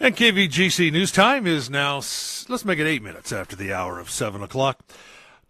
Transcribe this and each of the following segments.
And KVGC News Time is now, let's make it 8 minutes after the hour of 7 o'clock.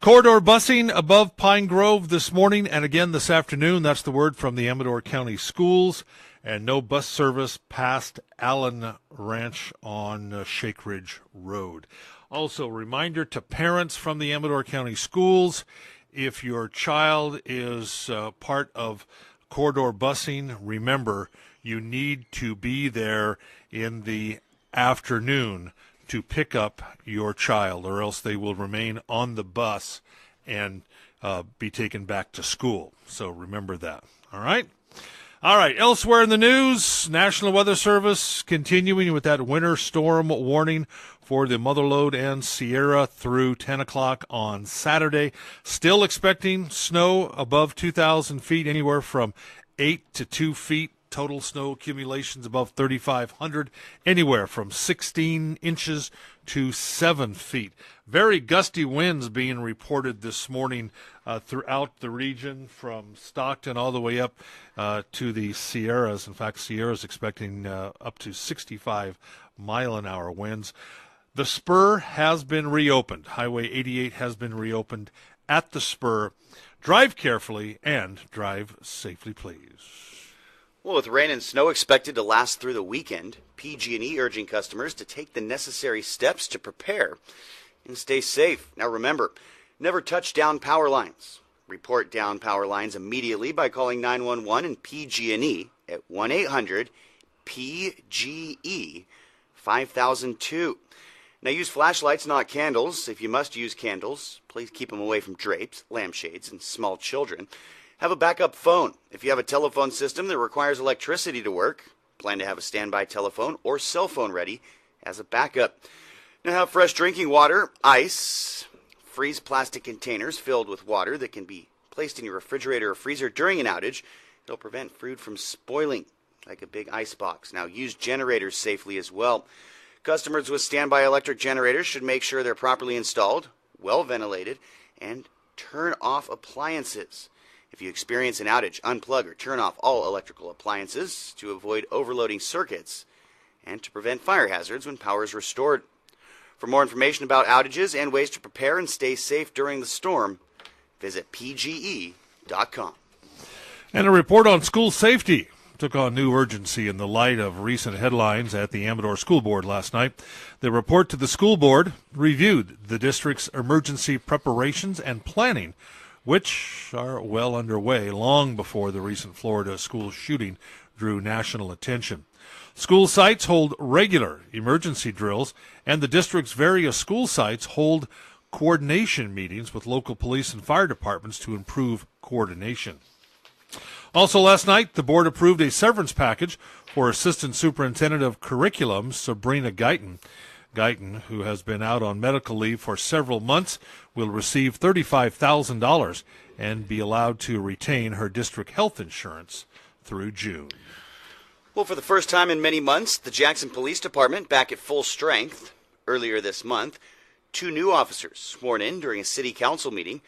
Corridor busing above Pine Grove this morning and again this afternoon. That's the word from the Amador County Schools. And no bus service past Allen Ranch on Shake Ridge Road. Also, reminder to parents from the Amador County Schools, if your child is part of corridor busing, remember, you need to be there in the afternoon to pick up your child, or else they will remain on the bus and be taken back to school. So remember that. All right? All right, elsewhere in the news, National Weather Service continuing with that winter storm warning for the Motherlode and Sierra through 10 o'clock on Saturday. Still expecting snow above 2,000 feet, anywhere from 8 to 2 feet. Total snow accumulations above 3,500, anywhere from 16 inches to 7 feet. Very gusty winds being reported this morning throughout the region, from Stockton all the way up to the Sierras. In fact, Sierra's expecting up to 65-mile-an-hour winds. The spur has been reopened. Highway 88 has been reopened at the spur. Drive carefully and drive safely, please. Well, with rain and snow expected to last through the weekend, PG&E urging customers to take the necessary steps to prepare and stay safe. Now remember, never touch down power lines. Report down power lines immediately by calling 911 and PG&E at 1-800-PGE-5002. Now use flashlights, not candles. If you must use candles, please keep them away from drapes, lampshades, and small children. Have a backup phone. If you have a telephone system that requires electricity to work, plan to have a standby telephone or cell phone ready as a backup. Now have fresh drinking water, ice, freeze plastic containers filled with water that can be placed in your refrigerator or freezer during an outage. It'll prevent food from spoiling, like a big ice box. Now use generators safely as well. Customers with standby electric generators should make sure they're properly installed, well ventilated, and turn off appliances. If you experience an outage, unplug or turn off all electrical appliances to avoid overloading circuits and to prevent fire hazards when power is restored. For more information about outages and ways to prepare and stay safe during the storm, visit pge.com. And a report on school safety took on new urgency in the light of recent headlines at the Amador School Board last night. The report to the school board reviewed the district's emergency preparations and planning, which are well underway long before the recent Florida school shooting drew national attention. School sites hold regular emergency drills, and the district's various school sites hold coordination meetings with local police and fire departments to improve coordination. Also last night, the board approved a severance package for Assistant Superintendent of Curriculum, Sabrina Guyton. Guyton, who has been out on medical leave for several months, will receive $35,000 and be allowed to retain her district health insurance through June. Well, for the first time in many months, the Jackson Police Department back at full strength. Earlier this month, 2 new officers sworn in during a city council meeting.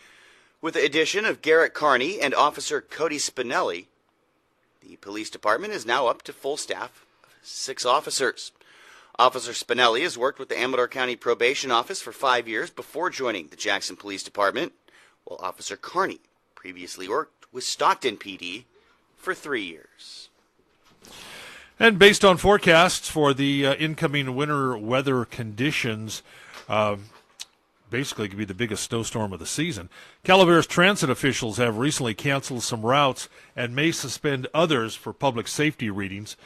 With the addition of Garrett Carney and Officer Cody Spinelli, the police department is now up to full staff of 6 officers. Officer Spinelli has worked with the Amador County Probation Office for 5 years before joining the Jackson Police Department, while Officer Carney previously worked with Stockton PD for 3 years. And based on forecasts for the incoming winter weather conditions, basically could be the biggest snowstorm of the season, Calaveras transit officials have recently canceled some routes and may suspend others for public safety reasons,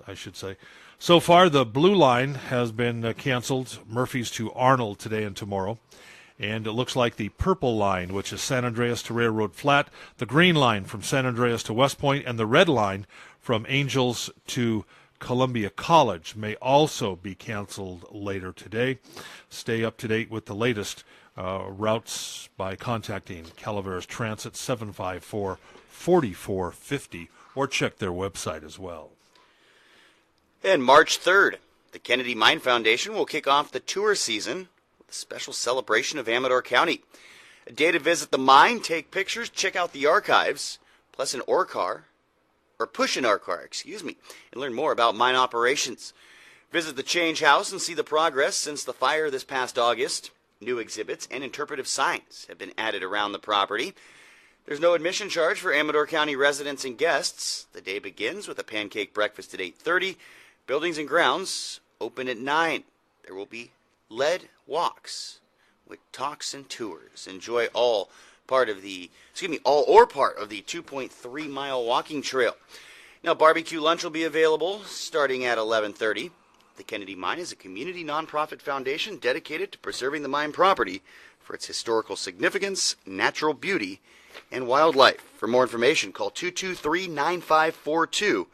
I should say. So far, the Blue Line has been canceled, Murphy's to Arnold today and tomorrow. And it looks like the Purple Line, which is San Andreas to Railroad Flat, the Green Line from San Andreas to West Point, and the Red Line from Angels to Columbia College may also be canceled later today. Stay up to date with the latest routes by contacting Calaveras Transit 754-4450 or check their website as well. And March 3rd, the Kennedy Mine Foundation will kick off the tour season with a special celebration of Amador County. A day to visit the mine, take pictures, check out the archives, plus push an ore car, and learn more about mine operations. Visit the Change House and see the progress since the fire this past August. New exhibits and interpretive signs have been added around the property. There's no admission charge for Amador County residents and guests. The day begins with a pancake breakfast at 8:30. Buildings and grounds open at 9. There will be led walks with talks and tours. Enjoy all or part of the 2.3-mile walking trail. Now, barbecue lunch will be available starting at 11:30. The Kennedy Mine is a community nonprofit foundation dedicated to preserving the mine property for its historical significance, natural beauty, and wildlife. For more information, call 223-9542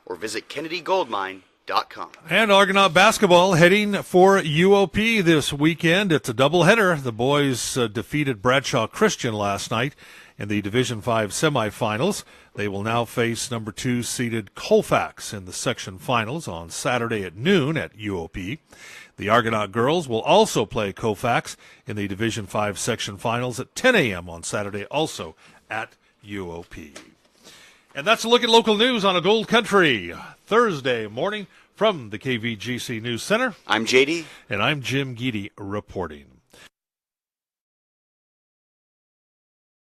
or visit kennedygoldmine.com. And Argonaut basketball heading for UOP this weekend. It's a doubleheader. The boys defeated Bradshaw Christian last night in the Division 5 semifinals. They will now face number 2 seeded Colfax in the section finals on Saturday at noon at UOP. The Argonaut girls will also play Colfax in the Division 5 section finals at 10 a.m. on Saturday, also at UOP. And that's a look at local news on a Gold Country Thursday morning from the KVGC News Center. I'm JD. And I'm Jim Geedy reporting.